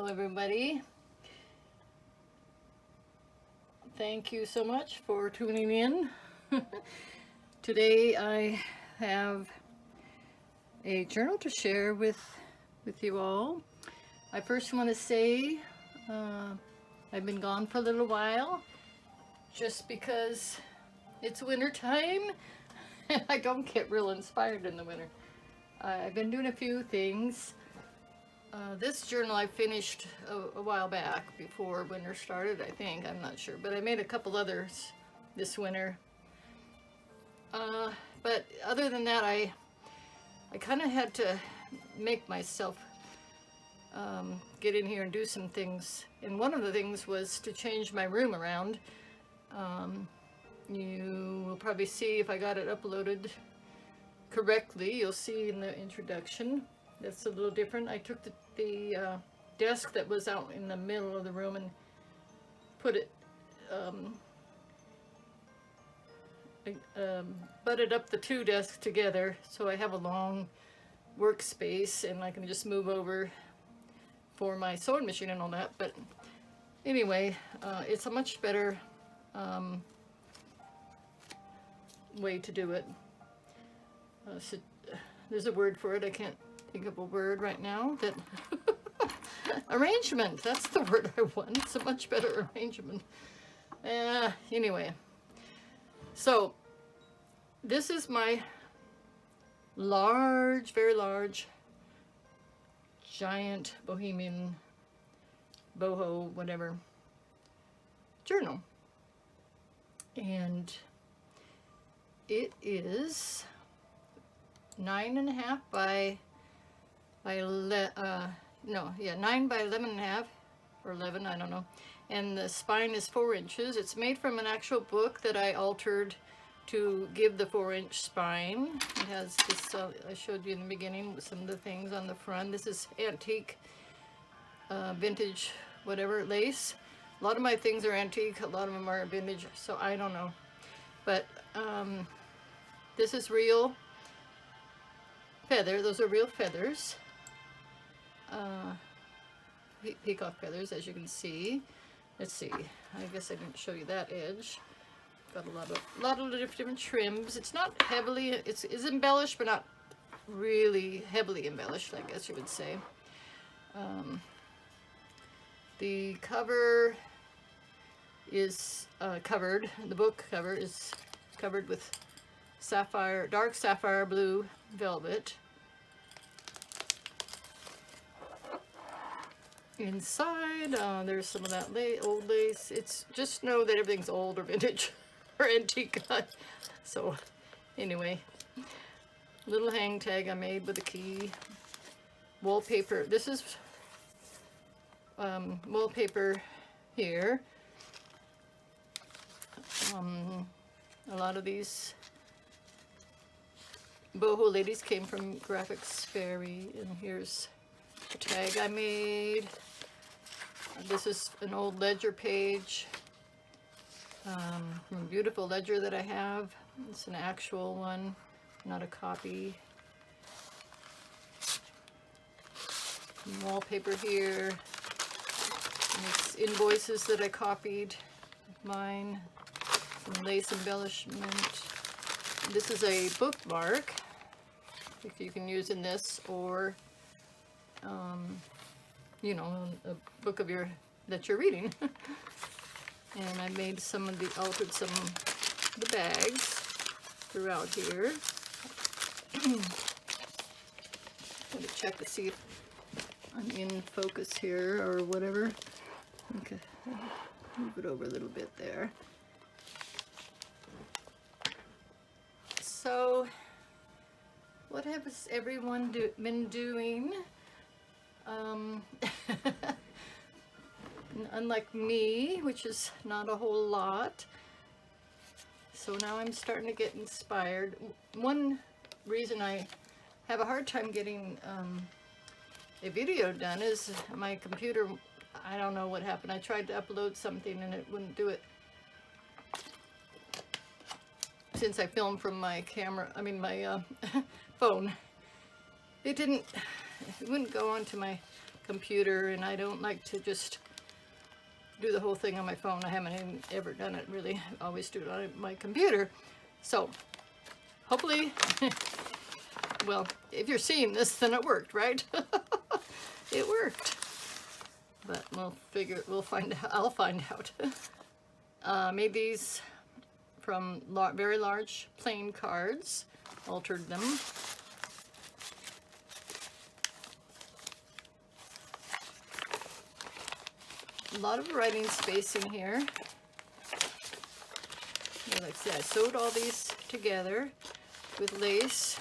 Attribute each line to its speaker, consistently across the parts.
Speaker 1: Hello everybody. Thank you so much for tuning in. Today I have a journal to share with you all. I first want to say I've been gone for a little while just because it's winter time and I don't get real inspired in the winter. I've been doing a few things. This journal I finished a while back before winter started, I think. I'm not sure. But I made a couple others this winter. But other than that, I kind of had to make myself get in here and do some things. And one of the things was to change my room around. You will probably see if I got it uploaded correctly. You'll see in the introduction. That's a little different. I took the desk that was out in the middle of the room and put it, butted up the two desks together so I have a long workspace and I can just move over for my sewing machine and all that. But anyway, it's a much better way to do it. So there's a word for it. I can't think of a word right now. That arrangement, that's the word I want. It's a much better arrangement. Anyway, so this is my large, very large, giant bohemian boho whatever journal, and it is 9.5 by 9 by 11.5 or 11, I don't know, and the spine is 4 inches. It's made from an actual book that I altered to give the 4-inch spine. It has this, I showed you in the beginning some of the things on the front. This is antique, vintage, whatever, lace. A lot of my things are antique, a lot of them are vintage, so I don't know. But this is real feather. Those are real feathers. Peacock feathers, as you can see. Let's see. I guess I didn't show you that edge. Got a lot of different trims. It's not heavily. It's embellished, but not really heavily embellished, I guess you would say. The cover is covered. The book cover is covered with sapphire, dark sapphire blue velvet. Inside, there's some of that old lace. It's just know that everything's old or vintage or antique. So, anyway, little hang tag I made with a key. Wallpaper. This is wallpaper here. A lot of these boho ladies came from Graphics Fairy, and here's a tag I made. This is an old ledger page from a beautiful ledger that I have. It's an actual one, not a copy. Some wallpaper here. And it's invoices that I copied of mine. Some lace embellishment. This is a bookmark, if you can use in this, or you know, a book of that you're reading. And I made altered some of the bags throughout here. Let me check to see if I'm in focus here or whatever. Okay, move it over a little bit there. So, what has everyone been doing? Unlike me, which is not a whole lot. So now I'm starting to get inspired. One reason I have a hard time getting a video done is my computer. I don't know what happened. I tried to upload something and it wouldn't do it. Since I filmed from my camera, my phone, it wouldn't go onto my computer, and I don't like to just do the whole thing on my phone. I haven't even ever done it really. I always do it on my computer. So hopefully, well, if you're seeing this, then it worked, right? It worked. But we'll find out. I'll find out. Made these from very large plain cards, altered them. A lot of writing space in here. Like I said, I sewed all these together with lace.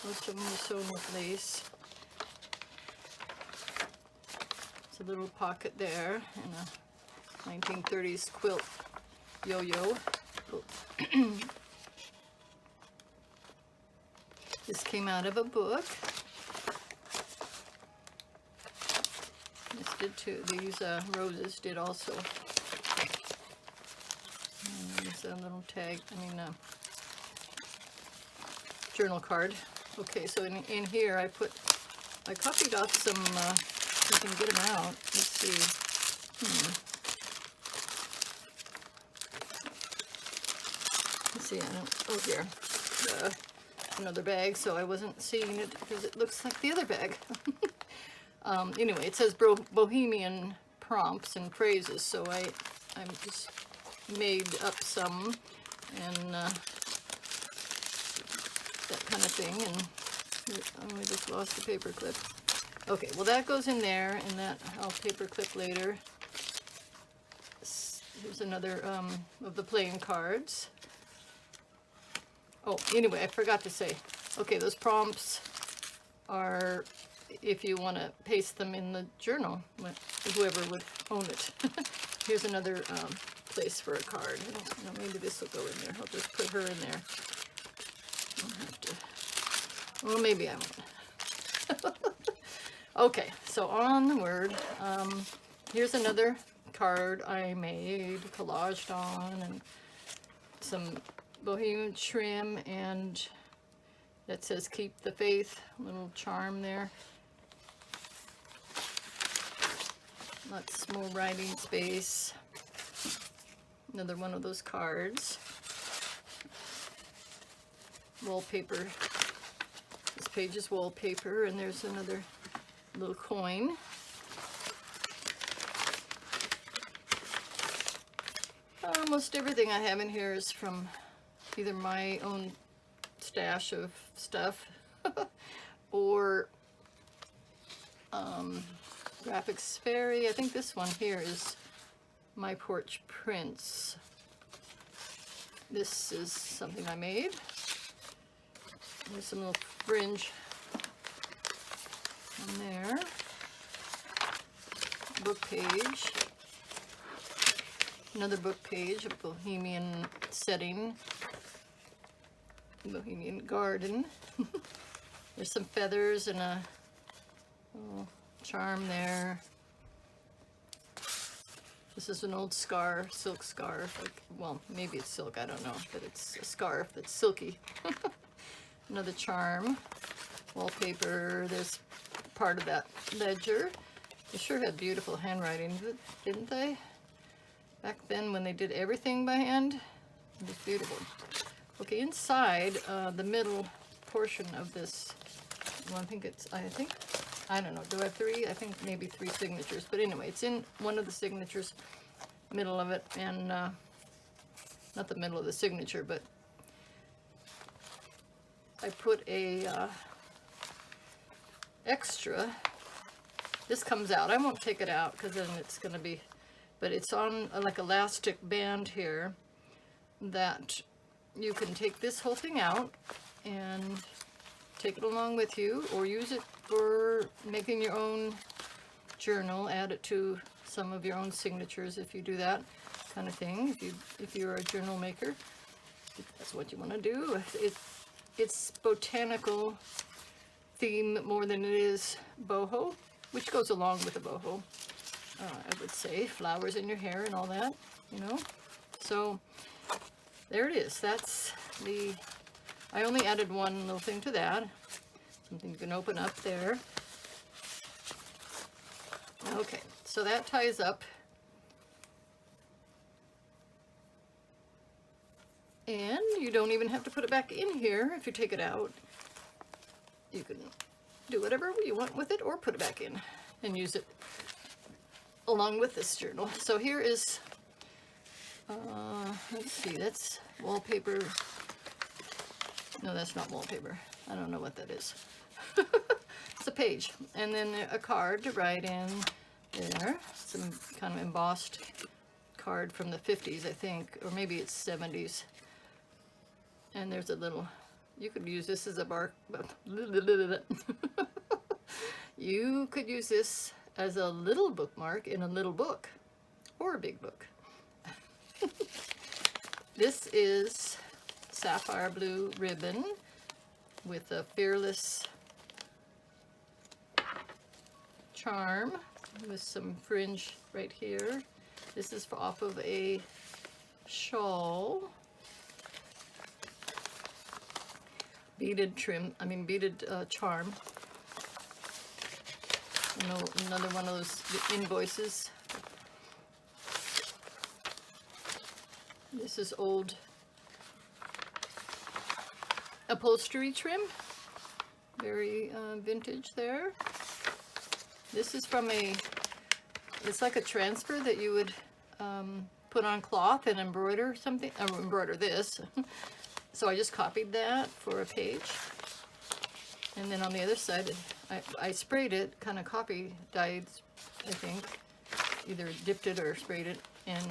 Speaker 1: Most of them are sewn with lace. There's a little pocket there and a 1930s quilt yo-yo. This came out of a book. This did too. These roses did also. And there's a little tag, journal card. Okay, so in here I copied off some, you can get them out. Let's see. Let's see, oh here, another bag, so I wasn't seeing it because it looks like the other bag. Anyway, it says Bohemian prompts and phrases, so I just made up some and that kind of thing, and I just lost the paper clip. Okay, well that goes in there, and that I'll paper clip later. Here's another of the playing cards. Oh, anyway, I forgot to say. Okay, those prompts are if you want to paste them in the journal, whoever would own it. Here's another place for a card. Maybe this will go in there. I'll just put her in there. I'll have to. Well, maybe I won't. Okay, so onward. Here's another card I made, collaged on, and some bohemian trim, and that says keep the faith, little charm there. Lots more writing space. Another one of those cards. Wallpaper. This page is wallpaper, and there's another little coin. Almost everything I have in here is from either my own stash of stuff or Graphics Fairy. I think this one here is My Porch Prints. This is something I made. There's some little fringe on there. Book page. Another book page, a bohemian setting. Bohemian garden. There's some feathers and a little charm there. This is an old scarf, silk scarf. Well, maybe it's silk, I don't know, but it's a scarf that's silky. Another charm. Wallpaper. There's part of that ledger. They sure had beautiful handwriting, didn't they? Back then when they did everything by hand, it was beautiful. Okay, inside the middle portion of this, well, I don't know, do I have three? I think maybe 3 signatures, but anyway, it's in one of the signatures, middle of it, and not the middle of the signature, but I put a extra. This comes out. I won't take it out because then it's going to be, but it's on like elastic band here that you can take this whole thing out and take it along with you, or use it for making your own journal, add it to some of your own signatures if you do that kind of thing, if you're a journal maker, if that's what you want to do. It's botanical theme more than it is boho, which goes along with the boho, I would say. Flowers in your hair and all that, you know. So there it is. That's the, I only added one little thing to that. Something you can open up there. Okay, so that ties up. And you don't even have to put it back in here. If you take it out, you can do whatever you want with it or put it back in and use it along with this journal. So here is, let's see, that's wallpaper. No, that's not wallpaper. I don't know what that is. It's a page. And then a card to write in there. Some kind of embossed card from the 50s, I think, or maybe it's 70s. And there's a little, you could use this as a bark, you could use this as a little bookmark in a little book, or a big book. This is sapphire blue ribbon with a fearless charm with some fringe right here. This is off of a shawl. Beaded trim, beaded charm. Another one of those invoices. This is old upholstery trim. Very vintage there. This is from it's like a transfer that you would put on cloth and embroider something, embroider this. So I just copied that for a page. And then on the other side, I sprayed it, kind of copy dyed, I think. Either dipped it or sprayed it. And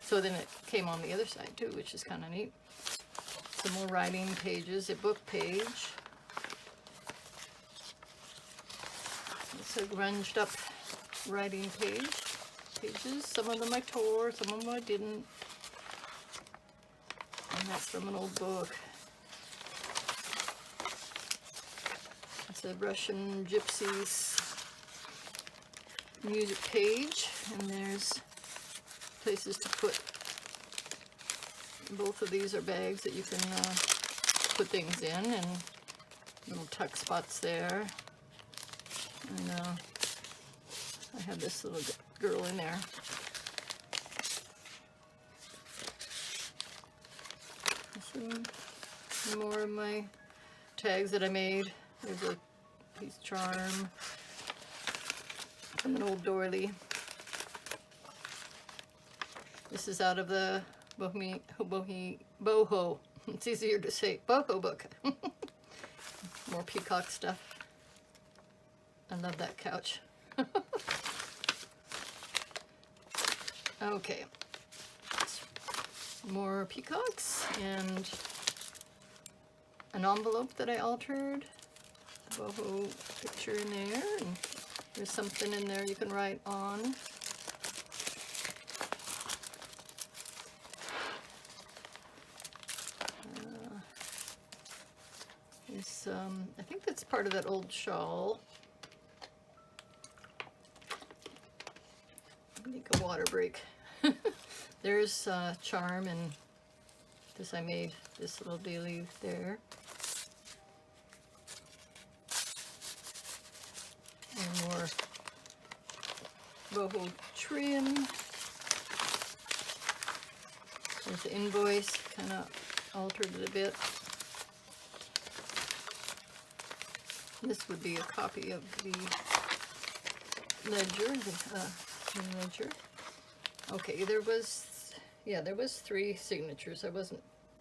Speaker 1: so then it came on the other side too, which is kind of neat. Some more writing pages, a book page. It's a grunged up writing pages. Some of them I tore, some of them I didn't. And that's from an old book. It's a Russian gypsies music page, and there's places to put. Both of these are bags that you can put things in, and little tuck spots there. And I have this little girl in there. Some more of my tags that I made. There's a piece charm from an old doily. This is out of the Boho. It's easier to say. Boho book. More peacock stuff. I love that couch. Okay. More peacocks and an envelope that I altered. Boho picture in there, and there's something in there you can write on. I think that's part of that old shawl. Make a water break. There's charm, and this I made this little daily there. And more boho trim. There's the invoice, kind of altered it a bit. This would be a copy of the ledger, the ledger. Okay, there was 3 signatures.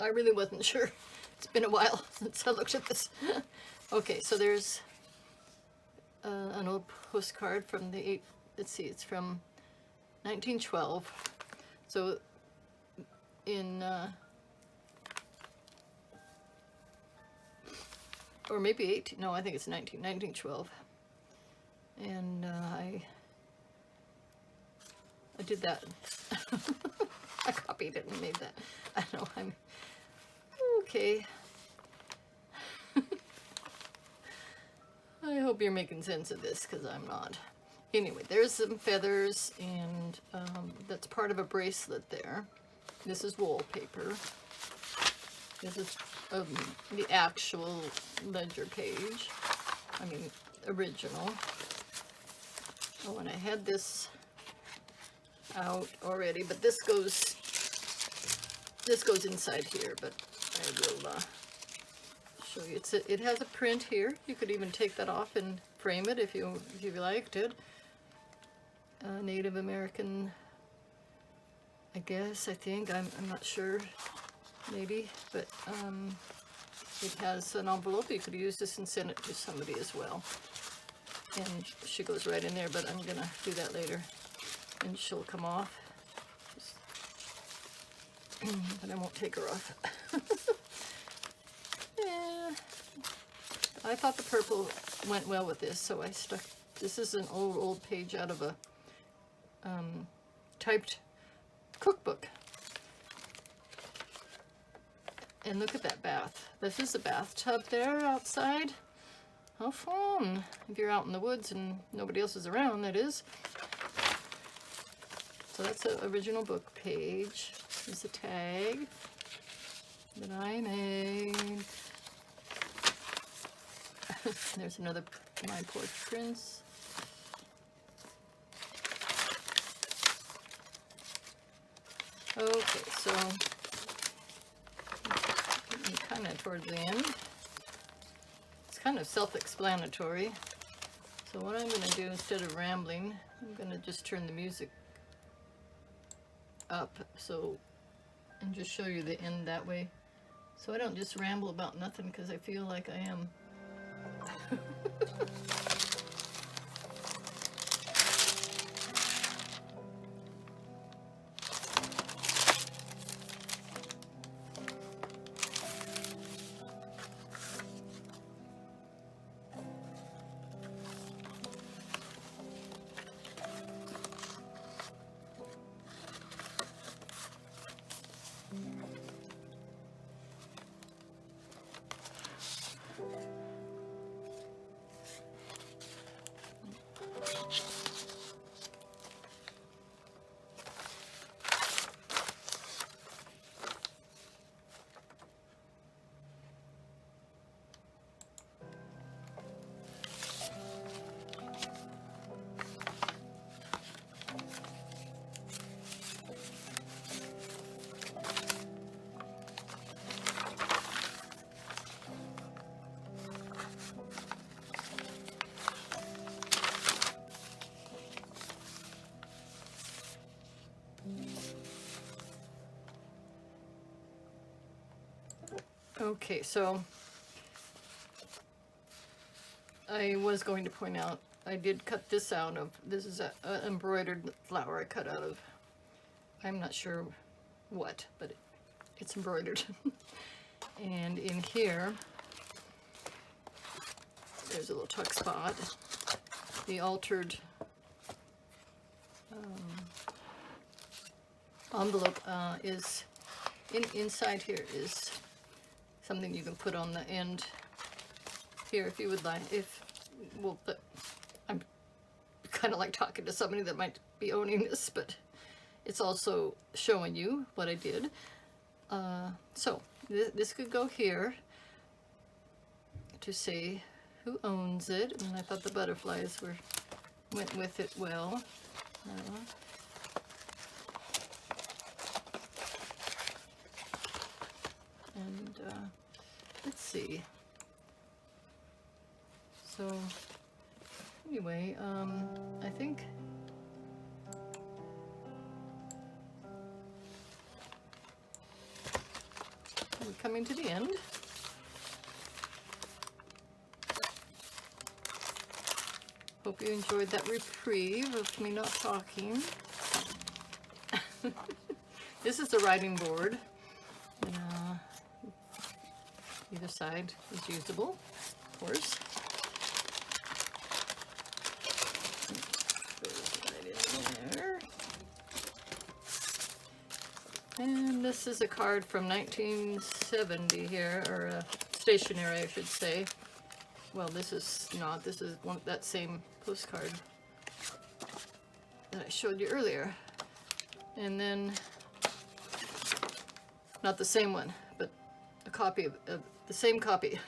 Speaker 1: I really wasn't sure. It's been a while since I looked at this. Okay, so there's an old postcard from it's from 1912. So in or maybe 18, no, I think it's 1912. And I did that. I copied it and made that. I know, I'm okay. I hope you're making sense of this, because I'm not. Anyway, there's some feathers, and that's part of a bracelet there. This is wallpaper. This is the actual ledger page. Original. Oh, and I had this out already, but this goes inside here, but I will show you. It has a print here. You could even take that off and frame it if you liked it. Native American, I guess, I think, I'm not sure, maybe, but it has an envelope. You could use this and send it to somebody as well. And she goes right in there, but I'm gonna do that later, and she'll come off. But I won't take her off. Yeah, I thought the purple went well with this, so I stuck. This is an old page out of a typed cookbook. And look at that bath. This is a bathtub there outside. How fun! If you're out in the woods and nobody else is around, that is. So that's an original book page. There's a tag that I made. There's another My Poor Prince. Okay, so kind of towards the end. It's kind of self-explanatory. So what I'm going to do, instead of rambling, I'm going to just turn the music up, so, and just show you the end that way. So I don't just ramble about nothing, because I feel like I am. Okay, so I was going to point out, I did cut this out of, this is an embroidered flower I cut out of, I'm not sure what, but it's embroidered. And in here, there's a little tuck spot. The altered envelope is, inside here is something you can put on the end here if you would like. Well, but I'm kind of like talking to somebody that might be owning this, but it's also showing you what I did. So this could go here to say who owns it, and I thought the butterflies went with it well. And let's see. So anyway, I think we're coming to the end. Hope you enjoyed that reprieve of me not talking. This is the writing board. Either side is usable, of course. Right in there. And this is a card from 1970 here, or stationery, I should say. Well, this is not. This is that same postcard that I showed you earlier. And then, not the same one, but a copy of the same copy.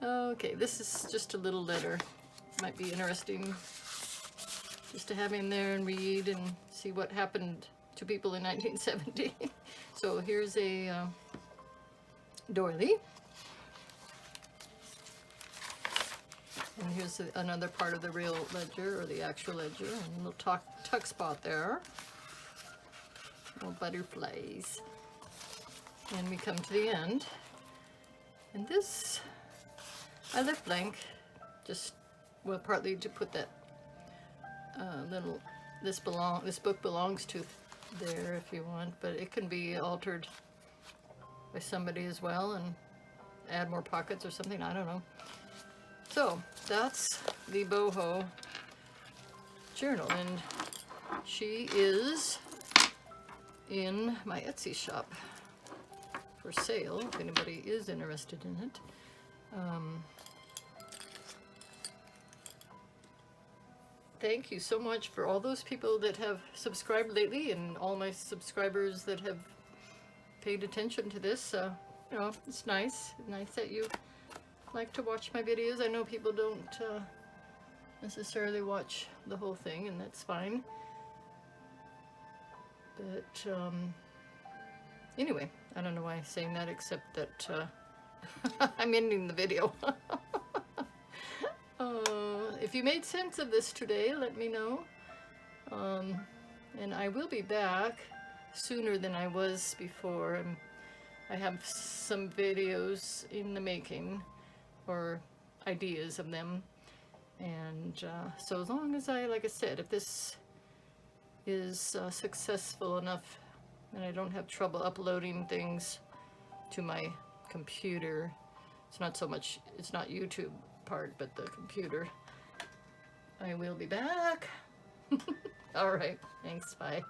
Speaker 1: Okay, this is just a little letter might be interesting just to have in there and read and see what happened to people in 1970. So here's a doily. And here's another part of the real ledger, or the actual ledger, and a little tuck spot there. Little butterflies. And we come to the end. And this, I left blank, just, well, partly to put that this book belongs to there if you want, but it can be altered by somebody as well and add more pockets or something, I don't know. So that's the Boho journal, and she is in my Etsy shop for sale if anybody is interested in it. Thank you so much for all those people that have subscribed lately, and all my subscribers that have paid attention to this. You know, it's nice that you like to watch my videos. I know people don't necessarily watch the whole thing, and that's fine. But anyway, I don't know why I'm saying that, except that I'm ending the video. If you made sense of this today, let me know. And I will be back sooner than I was before. I have some videos in the making, or ideas of them. And so as long as like I said, if this is successful enough and I don't have trouble uploading things to my computer, it's not so much, it's not YouTube part, but the computer, I will be back. All right, thanks, bye.